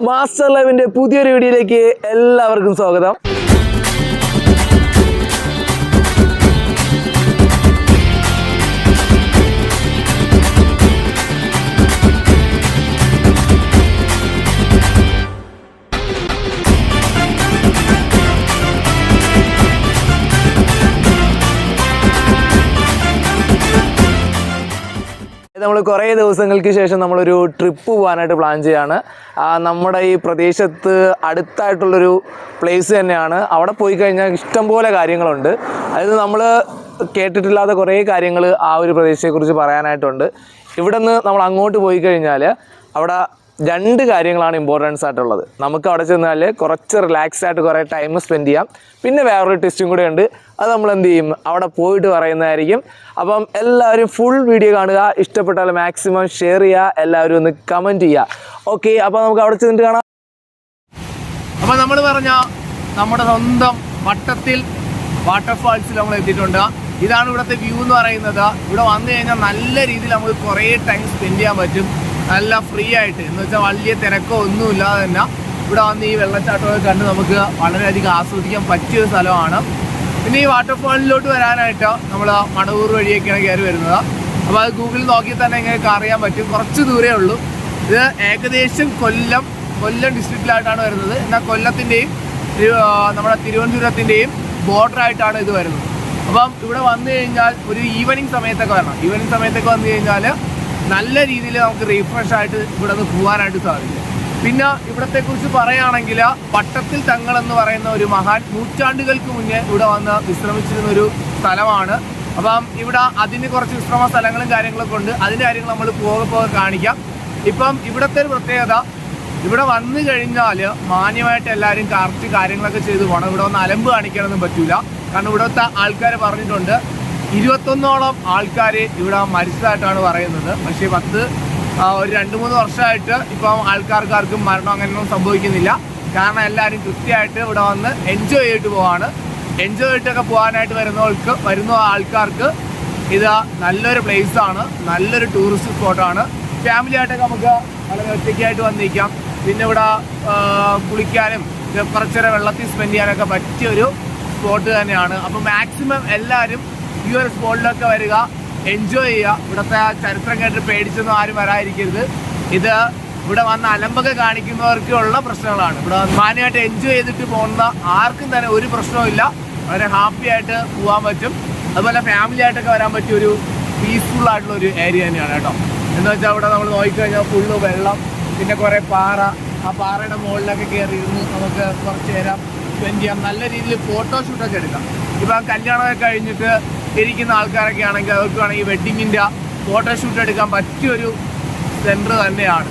Master ലൈവിന്റെ പുതിയൊരു വീഡിയോയിലേക്ക് എല്ലാവർക്കും സ്വാഗതം. നമ്മൾ കുറേ ദിവസങ്ങൾക്ക് ശേഷം നമ്മളൊരു ട്രിപ്പ് പോകാനായിട്ട് പ്ലാൻ ചെയ്യാണ്. നമ്മുടെ ഈ പ്രദേശത്ത് അടുത്തായിട്ടുള്ളൊരു പ്ലേസ് തന്നെയാണ്. അവിടെ പോയി കഴിഞ്ഞാൽ ഇഷ്ടംപോലെ കാര്യങ്ങളുണ്ട്. അതായത് നമ്മൾ കേട്ടിട്ടില്ലാത്ത കുറേ കാര്യങ്ങൾ ആ ഒരു പ്രദേശത്തെക്കുറിച്ച് പറയാനായിട്ടുണ്ട്. ഇവിടെ നിന്ന് നമ്മൾ അങ്ങോട്ട് പോയി കഴിഞ്ഞാൽ അവിടെ രണ്ട് കാര്യങ്ങളാണ് ഇമ്പോർട്ടൻസ് ആയിട്ടുള്ളത്. നമുക്ക് അവിടെ ചെന്നാൽ കുറച്ച് റിലാക്സ് ആയിട്ട് കുറേ ടൈം സ്പെൻഡ് ചെയ്യാം. പിന്നെ വേറൊരു ടെസ്റ്റും കൂടെ ഉണ്ട്, അത് നമ്മൾ എന്ത് ചെയ്യും അവിടെ പോയിട്ട് പറയുന്നതായിരിക്കും. അപ്പം എല്ലാവരും ഫുൾ വീഡിയോ കാണുക, ഇഷ്ടപ്പെട്ടാൽ മാക്സിമം ഷെയർ ചെയ്യുക, എല്ലാവരും ഒന്ന് കമൻറ്റ് ചെയ്യുക. ഓക്കെ, അപ്പോൾ നമുക്ക് അവിടെ ചെന്നിട്ട് കാണാം. അപ്പോൾ നമ്മൾ പറഞ്ഞ നമ്മുടെ സ്വന്തം വട്ടത്തിൽ വാട്ടർഫാൾസിൽ നമ്മൾ എത്തിയിട്ടുണ്ട്. ഇതാണ് ഇവിടുത്തെ വ്യൂ എന്ന് പറയുന്നത്. ഇവിടെ വന്നു കഴിഞ്ഞാൽ നല്ല രീതിയിൽ നമുക്ക് കുറേ ടൈം സ്പെൻഡ് ചെയ്യാൻ പറ്റും, നല്ല ഫ്രീ ആയിട്ട്. എന്ന് വെച്ചാൽ വലിയ തിരക്കോ ഒന്നുമില്ലാതെ തന്നെ ഇവിടെ വന്ന് ഈ വെള്ളച്ചാട്ടമൊക്കെ കണ്ട് നമുക്ക് വളരെയധികം ആസ്വദിക്കാൻ പറ്റിയൊരു സ്ഥലമാണ്. പിന്നെ ഈ വാട്ടർഫാളിലോട്ട് വരാനായിട്ട് നമ്മൾ മടവൂർ വഴിയൊക്കെയാണ് കയറി വരുന്നത്. അപ്പോൾ അത് ഗൂഗിളിൽ നോക്കി തന്നെ ഇങ്ങനെ അറിയാൻ പറ്റും. കുറച്ച് ദൂരേ ഉള്ളൂ. ഇത് ഏകദേശം കൊല്ലം ഡിസ്ട്രിക്റ്റിലായിട്ടാണ് വരുന്നത്. എന്നാൽ കൊല്ലത്തിൻ്റെയും നമ്മുടെ തിരുവനന്തപുരത്തിൻ്റെയും ബോർഡറായിട്ടാണ് ഇത് വരുന്നത്. അപ്പം ഇവിടെ വന്നു കഴിഞ്ഞാൽ ഒരു ഈവനിങ് സമയത്തൊക്കെ വരണം. ഈവനിങ് സമയത്തൊക്കെ വന്നു കഴിഞ്ഞാൽ നല്ല രീതിയിൽ നമുക്ക് റീഫ്രഷ് ആയിട്ട് ഇവിടെ നിന്ന് പോകാനായിട്ട് സാധിക്കും. പിന്നെ ഇവിടത്തെക്കുറിച്ച് പറയുകയാണെങ്കിൽ വട്ടത്തിൽ തങ്ങൾ എന്ന് പറയുന്ന ഒരു മഹാൻ നൂറ്റാണ്ടുകൾക്ക് മുന്നേ ഇവിടെ വന്ന് വിശ്രമിച്ചിരുന്നൊരു സ്ഥലമാണ്. അപ്പം ഇവിടെ അതിന് കുറച്ച് വിശ്രമ സ്ഥലങ്ങളും കാര്യങ്ങളൊക്കെ ഉണ്ട്. അതിൻ്റെ കാര്യങ്ങൾ നമ്മൾ പോകെ കാണിക്കാം. ഇപ്പം ഇവിടുത്തെ ഒരു പ്രത്യേകത, ഇവിടെ വന്നു കഴിഞ്ഞാൽ മാന്യമായിട്ട് എല്ലാവരും കറക്റ്റ് കാര്യങ്ങളൊക്കെ ചെയ്ത് പോകണം. ഇവിടെ വന്ന് അലമ്പ് കാണിക്കാനൊന്നും പറ്റില്ല. കാരണം ഇവിടുത്തെ ആൾക്കാർ പറഞ്ഞിട്ടുണ്ട് 21ഓളം ആൾക്കാർ ഇവിടെ മരിച്ചതായിട്ടാണ് പറയുന്നത്. പക്ഷേ ഒരു 2-3 വർഷമായിട്ട് ഇപ്പം ആൾക്കാർക്കാർക്കും മരണം അങ്ങനെയൊന്നും സംഭവിക്കുന്നില്ല. കാരണം എല്ലാവരും കൃത്യമായിട്ട് ഇവിടെ വന്ന് എൻജോയ് ചെയ്തിട്ട് പോവാണ്. എൻജോയ് ചെയ്തിട്ടൊക്കെ പോകാനായിട്ട് വരുന്ന ആൾക്കാർക്ക് ഇത് നല്ലൊരു പ്ലേസാണ്, നല്ലൊരു ടൂറിസ്റ്റ് സ്പോട്ടാണ്. ഫാമിലി ആയിട്ടൊക്കെ നമുക്ക് വളരെ ഒറ്റയ്ക്കായിട്ട് വന്നിരിക്കാം. പിന്നെ ഇവിടെ കുളിക്കാനും കുറച്ചേരം വെള്ളത്തിൽ സ്പെൻഡ് ചെയ്യാനൊക്കെ പറ്റിയൊരു സ്പോട്ട് തന്നെയാണ്. അപ്പോൾ മാക്സിമം എല്ലാവരും ഈ ഒരു സ്പോട്ടിലൊക്കെ വരിക, എൻജോയ് ചെയ്യുക. ഇവിടുത്തെ ചരിത്രം കേട്ട് പേടിച്ചൊന്നും ആരും വരാതിരിക്കരുത്. ഇത് ഇവിടെ വന്ന് അലമ്പൊക്കെ കാണിക്കുന്നവർക്കുള്ള പ്രശ്നങ്ങളാണ്. ഇവിടെ മാന്യമായിട്ട് എൻജോയ് ചെയ്തിട്ട് പോകുന്ന ആർക്കും തന്നെ ഒരു പ്രശ്നവുമില്ല. വളരെ ഹാപ്പി ആയിട്ട് പോകാൻ പറ്റും. അതുപോലെ ഫാമിലി ആയിട്ടൊക്കെ വരാൻ പറ്റിയ ഒരു പീസ്ഫുൾ ആയിട്ടുള്ള ഒരു ഏരിയ തന്നെയാണ് കേട്ടോ. എന്ന് വെച്ചാൽ ഇവിടെ നമ്മൾ നോക്കിക്കഴിഞ്ഞാൽ ഫുള്ള് വെള്ളം, പിന്നെ കുറേ പാറ, ആ പാറയുടെ മുകളിലൊക്കെ കയറി ഇരുന്ന് നമുക്ക് കുറച്ച് നേരം സ്പെൻഡ് ചെയ്യാം. നല്ല രീതിയിൽ ഫോട്ടോഷൂട്ടൊക്കെ എടുക്കാം. ഇപ്പം കല്യാണമൊക്കെ കഴിഞ്ഞിട്ട് ഇരിക്കുന്ന ആൾക്കാരൊക്കെ ആണെങ്കിൽ അവർക്ക് വേണമെങ്കിൽ വെഡ്ഡിങ്ങിൻ്റെ ഫോട്ടോഷൂട്ട് എടുക്കാൻ പറ്റിയൊരു സെൻറ്റർ തന്നെയാണ്.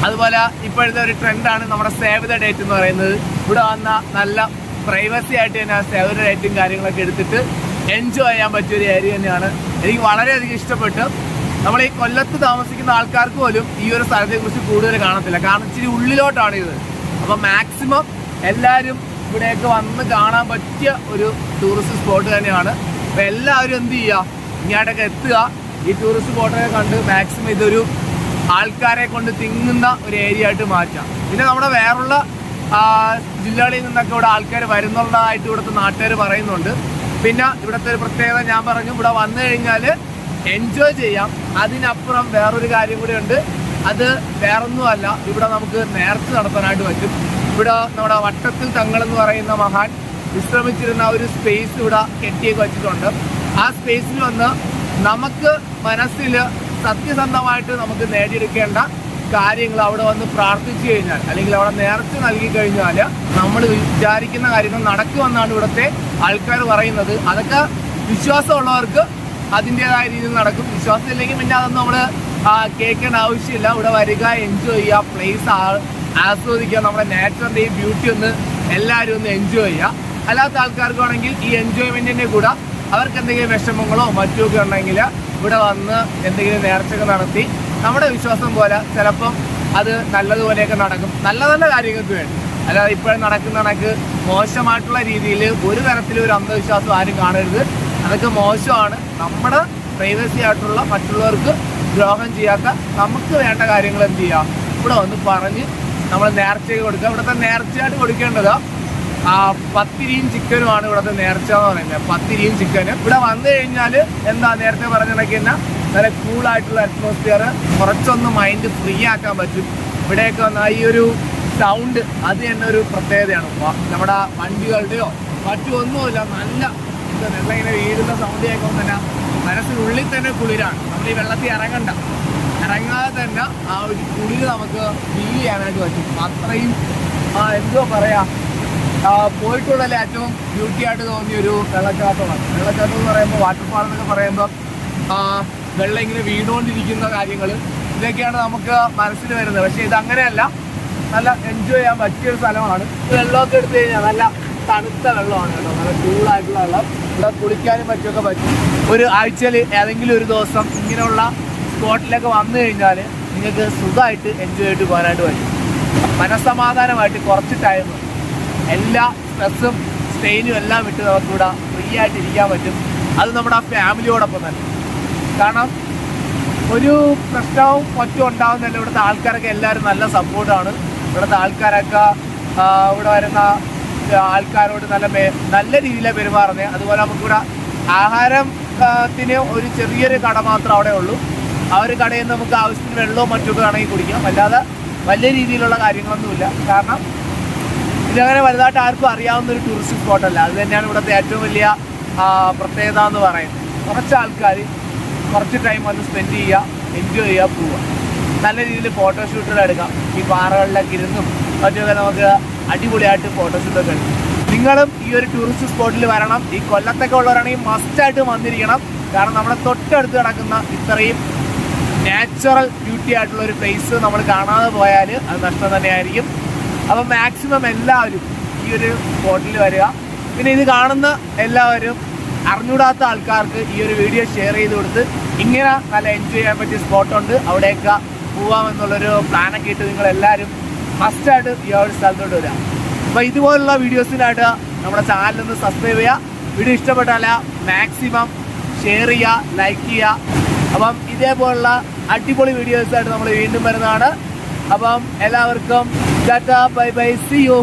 അതുപോലെ ഇപ്പോഴത്തെ ഒരു ട്രെൻഡാണ് നമ്മുടെ സേവ് ദ ഡേറ്റ് എന്ന് പറയുന്നത്. ഇവിടെ വന്ന നല്ല പ്രൈവസി ആയിട്ട് തന്നെ സേവ് ദ ഡേറ്റും കാര്യങ്ങളൊക്കെ എടുത്തിട്ട് എൻജോയ് ചെയ്യാൻ പറ്റിയൊരു ഏരിയ തന്നെയാണ്. എനിക്ക് വളരെയധികം ഇഷ്ടപ്പെട്ടു. നമ്മൾ ഈ കൊല്ലത്ത് താമസിക്കുന്ന ആൾക്കാർക്ക് പോലും ഈ ഒരു സ്ഥലത്തെക്കുറിച്ച് കൂടുതൽ കാണത്തില്ല. കാരണം ഇച്ചിരി ഉള്ളിലോട്ടാണ് ഇത്. അപ്പം മാക്സിമം എല്ലാവരും ഇവിടെയൊക്കെ വന്ന് കാണാൻ പറ്റിയ ഒരു ടൂറിസ്റ്റ് സ്പോട്ട് തന്നെയാണ്. അപ്പോൾ എല്ലാവരും എന്ത് ചെയ്യുക, ഇങ്ങോട്ടൊക്കെ എത്തുക, ഈ ടൂറിസ്റ്റ് സ്പോട്ടൊക്കെ കണ്ട് മാക്സിമം ഇതൊരു ആൾക്കാരെ കൊണ്ട് തിങ്ങുന്ന ഒരു ഏരിയ ആയിട്ട് മാറ്റാം. പിന്നെ നമ്മുടെ വേറുള്ള ജില്ലകളിൽ നിന്നൊക്കെ ഇവിടെ ആൾക്കാർ വരുന്നുള്ളതായിട്ട് ഇവിടുത്തെ നാട്ടുകാർ പറയുന്നുണ്ട്. പിന്നെ ഇവിടുത്തെ ഒരു പ്രത്യേകത ഞാൻ പറഞ്ഞു, ഇവിടെ വന്നു കഴിഞ്ഞാൽ എൻജോയ് ചെയ്യാം. അതിനപ്പുറം വേറൊരു കാര്യം കൂടെ ഉണ്ട്. അത് വേറൊന്നുമല്ല, ഇവിടെ നമുക്ക് നേർച്ച നടത്താനായിട്ട് പറ്റും. ഇവിടെ നമ്മുടെ വട്ടത്തിൽ തങ്ങൾ എന്ന് പറയുന്ന മഹാൻ വിശ്രമിച്ചിരുന്ന ഒരു സ്പേസ് ഇവിടെ കെട്ടിയൊക്കെ വെച്ചിട്ടുണ്ട്. ആ സ്പേസിൽ വന്ന് നമുക്ക് മനസ്സിൽ സത്യസന്ധമായിട്ട് നമുക്ക് നേടിയെടുക്കേണ്ട കാര്യങ്ങൾ അവിടെ വന്ന് പ്രാർത്ഥിച്ചു കഴിഞ്ഞാൽ, അല്ലെങ്കിൽ അവിടെ നേർച്ച നൽകി കഴിഞ്ഞാൽ നമ്മൾ വിചാരിക്കുന്ന കാര്യങ്ങൾ നടക്കുമെന്നാണ് ഇവിടുത്തെ ആൾക്കാർ പറയുന്നത്. അതൊക്കെ വിശ്വാസമുള്ളവർക്ക് അതിൻ്റെതായ രീതിയിൽ നടക്കും. വിശ്വാസം ഇല്ലെങ്കിൽ പിന്നെ അതൊന്നും നമ്മൾ കേൾക്കേണ്ട ആവശ്യമില്ല. ഇവിടെ വരിക, എൻജോയ് ചെയ്യുക, പ്ലേസ് ആസ്വദിക്കുക, നമ്മുടെ നാച്ചുറിൻ്റെ ഈ ബ്യൂട്ടി ഒന്ന് എല്ലാവരും ഒന്ന് എൻജോയ് ചെയ്യുക. അല്ലാത്ത ആൾക്കാർക്കാണെങ്കിൽ ഈ എൻജോയ്മെൻറ്റിൻ്റെ കൂടെ അവർക്ക് എന്തെങ്കിലും വിഷമങ്ങളോ മറ്റുമൊക്കെ ഉണ്ടെങ്കിൽ ഇവിടെ വന്ന് എന്തെങ്കിലും നേർച്ചകൾ നടത്തി നമ്മുടെ വിശ്വാസം പോലെ ചിലപ്പം അത് നല്ലതുപോലെയൊക്കെ നടക്കും. നല്ല നല്ല കാര്യങ്ങൾക്ക് വേണ്ടി, അല്ലാതെ ഇപ്പോഴും നടക്കുന്ന കണക്ക് മോശമായിട്ടുള്ള രീതിയിൽ ഒരു തരത്തിലും ഒരു അന്ധവിശ്വാസം ആരും കാണരുത്. അതൊക്കെ മോശമാണ്. നമ്മുടെ പ്രൈവസി ആയിട്ടുള്ള, മറ്റുള്ളവർക്ക് ദ്രോഹം ചെയ്യാത്ത നമുക്ക് വേണ്ട കാര്യങ്ങൾ എന്ത് ചെയ്യുക, അവിടെ വന്ന് പറഞ്ഞ് നമ്മൾ നേർച്ചയൊക്കെ കൊടുക്കുക. ഇവിടുത്തെ നേർച്ചയായിട്ട് കൊടുക്കേണ്ടത് 10 ചിക്കനുമാണ് ഇവിടുത്തെ നേർച്ച എന്ന് പറയുന്നത്. 10 ചിക്കനും ഇവിടെ വന്നു കഴിഞ്ഞാൽ എന്താ നേരത്തെ പറഞ്ഞ കണക്കിന് നല്ല കൂളായിട്ടുള്ള അറ്റ്മോസ്ഫിയർ, കുറച്ചൊന്ന് മൈൻഡ് ഫ്രീ ആക്കാൻ പറ്റും. ഇവിടെയൊക്കെ വന്നാൽ ഈ ഒരു സൗണ്ട് അത് തന്നെ ഒരു പ്രത്യേകതയാണ്. നമ്മുടെ വണ്ടികളുടെയോ മറ്റൊന്നുമില്ല, നല്ല വെള്ളം ഇങ്ങനെ വീഴുന്ന സൗണ്ട് കേൾക്കുമ്പോൾ തന്നെ മനസ്സിനുള്ളിൽ തന്നെ കുളിരാണ്. നമ്മൾ ഈ വെള്ളത്തിൽ ഇറങ്ങാതെ തന്നെ ആ ഒരു കുളിര് നമുക്ക് ഫീൽ ചെയ്യാനായിട്ട് പറ്റും. അത്രയും എന്തോ പറയാ, പോയിട്ടുള്ളതിൽ ഏറ്റവും ബ്യൂട്ടി ആയിട്ട് തോന്നിയൊരു വെള്ളച്ചാട്ടമാണ്. വെള്ളച്ചാട്ടം എന്ന് പറയുമ്പോൾ വാട്ടർഫാൾ എന്നൊക്കെ പറയുമ്പോൾ വെള്ളം ഇങ്ങനെ വീണുകൊണ്ടിരിക്കുന്ന കാര്യങ്ങൾ ഇതൊക്കെയാണ് നമുക്ക് മനസ്സിൽ വരുന്നത്. പക്ഷേ ഇതങ്ങനെയല്ല, നല്ല എൻജോയ് ചെയ്യാൻ പറ്റിയൊരു സ്ഥലമാണ്. വെള്ളമൊക്കെ എടുത്തു കഴിഞ്ഞാൽ നല്ല തണുത്ത വെള്ളമാണ് കേട്ടോ, നല്ല കൂളായിട്ടുള്ള വെള്ളം. ഇവിടെ കുളിക്കാനും പറ്റുമൊക്കെ പറ്റും. ഒരു ആഴ്ചയിൽ ഏതെങ്കിലും ഒരു ദിവസം ഇങ്ങനെയുള്ള സ്പോട്ടിലൊക്കെ വന്നു കഴിഞ്ഞാൽ നിങ്ങൾക്ക് സുഖമായിട്ട് എൻജോയ് ചെയ്തിട്ട് പോകാനായിട്ട് പറ്റും. മനസ്സമാധാനമായിട്ട് കുറച്ച് ടൈം എല്ലാ സ്ട്രെസ്സും സ്ട്രെയിനും എല്ലാം വിട്ട് നമുക്കിവിടെ ഫ്രീ ആയിട്ട് ഇരിക്കാൻ പറ്റും. അത് നമ്മുടെ ഫാമിലിയോടൊപ്പം തന്നെ. കാരണം ഒരു പ്രശ്നവും മറ്റും ഉണ്ടാകുന്നില്ല. ഇവിടുത്തെ ആൾക്കാരൊക്കെ എല്ലാവരും നല്ല സപ്പോർട്ടാണ്. ഇവിടുത്തെ ആൾക്കാരൊക്കെ ഇവിടെ വരുന്ന ആൾക്കാരോട് നല്ല രീതിയിലാണ് പെരുമാറുന്നത്. അതുപോലെ നമുക്കിവിടെ ആഹാരത്തിന് ഒരു ചെറിയൊരു കട മാത്രം അവിടെ ഉള്ളൂ. ആ ഒരു കടയിൽ നിന്ന് നമുക്ക് ആവശ്യത്തിന് വെള്ളവും മറ്റൊക്കെ വേണമെങ്കിൽ കുടിക്കാം. അല്ലാതെ വലിയ രീതിയിലുള്ള കാര്യങ്ങളൊന്നുമില്ല. കാരണം ഇതങ്ങനെ വലുതായിട്ട് ആർക്കും അറിയാവുന്നൊരു ടൂറിസ്റ്റ് സ്പോട്ടല്ല. അത് തന്നെയാണ് ഇവിടുത്തെ ഏറ്റവും വലിയ പ്രത്യേകത എന്ന് പറയുന്നത്. കുറച്ച് ആൾക്കാർ കുറച്ച് ടൈം വന്ന് സ്പെൻഡ് ചെയ്യുക, എൻജോയ് ചെയ്യുക, പോവുക. നല്ല രീതിയിൽ ഫോട്ടോഷൂട്ടുകൾ എടുക്കാം. ഈ പാറകളിലൊക്കെ ഇരുന്നും മറ്റൊക്കെ നമുക്ക് അടിപൊളിയായിട്ട് ഫോട്ടോഷൂട്ടൊക്കെ എടുക്കും. നിങ്ങളും ഈ ഒരു ടൂറിസ്റ്റ് സ്പോട്ടിൽ വരണം. ഈ കൊല്ലത്തൊക്കെ ഉള്ളവരാണെങ്കിൽ മസ്റ്റായിട്ട് വന്നിരിക്കണം. കാരണം നമ്മുടെ തൊട്ടടുത്ത് കിടക്കുന്ന ഇത്രയും നാച്ചുറൽ ബ്യൂട്ടി ആയിട്ടുള്ള ഒരു പ്ലേസ് നമ്മൾ കാണാതെ പോയാൽ അത് നഷ്ടം തന്നെയായിരിക്കും. അപ്പം മാക്സിമം എല്ലാവരും ഈ ഒരു സ്പോട്ടിൽ വരിക. പിന്നെ ഇത് കാണുന്ന എല്ലാവരും അറിഞ്ഞൂടാത്ത ആൾക്കാർക്ക് ഈ ഒരു വീഡിയോ ഷെയർ ചെയ്ത് കൊടുത്ത് ഇങ്ങനെ നല്ല എൻജോയ് ചെയ്യാൻ പറ്റിയ സ്പോട്ടുണ്ട്, അവിടെയൊക്കെ പോവാമെന്നുള്ളൊരു പ്ലാനൊക്കെ ഇട്ട് നിങ്ങളെല്ലാവരും മസ്റ്റായിട്ട് ഈ ഒരു സ്ഥലത്തോട്ട് വരിക. അപ്പോൾ ഇതുപോലുള്ള വീഡിയോസിനായിട്ട് നമ്മുടെ ചാനലൊന്ന് സബ്സ്ക്രൈബ് ചെയ്യുക. വീഡിയോ ഇഷ്ടപ്പെട്ടാൽ മാക്സിമം ഷെയർ ചെയ്യുക, ലൈക്ക് ചെയ്യുക. അപ്പം ഇതേപോലുള്ള അടിപൊളി വീഡിയോസായിട്ട് നമ്മൾ വീണ്ടും വരുന്നതാണ്. അപ്പം എല്ലാവർക്കും tata, bye bye, see U.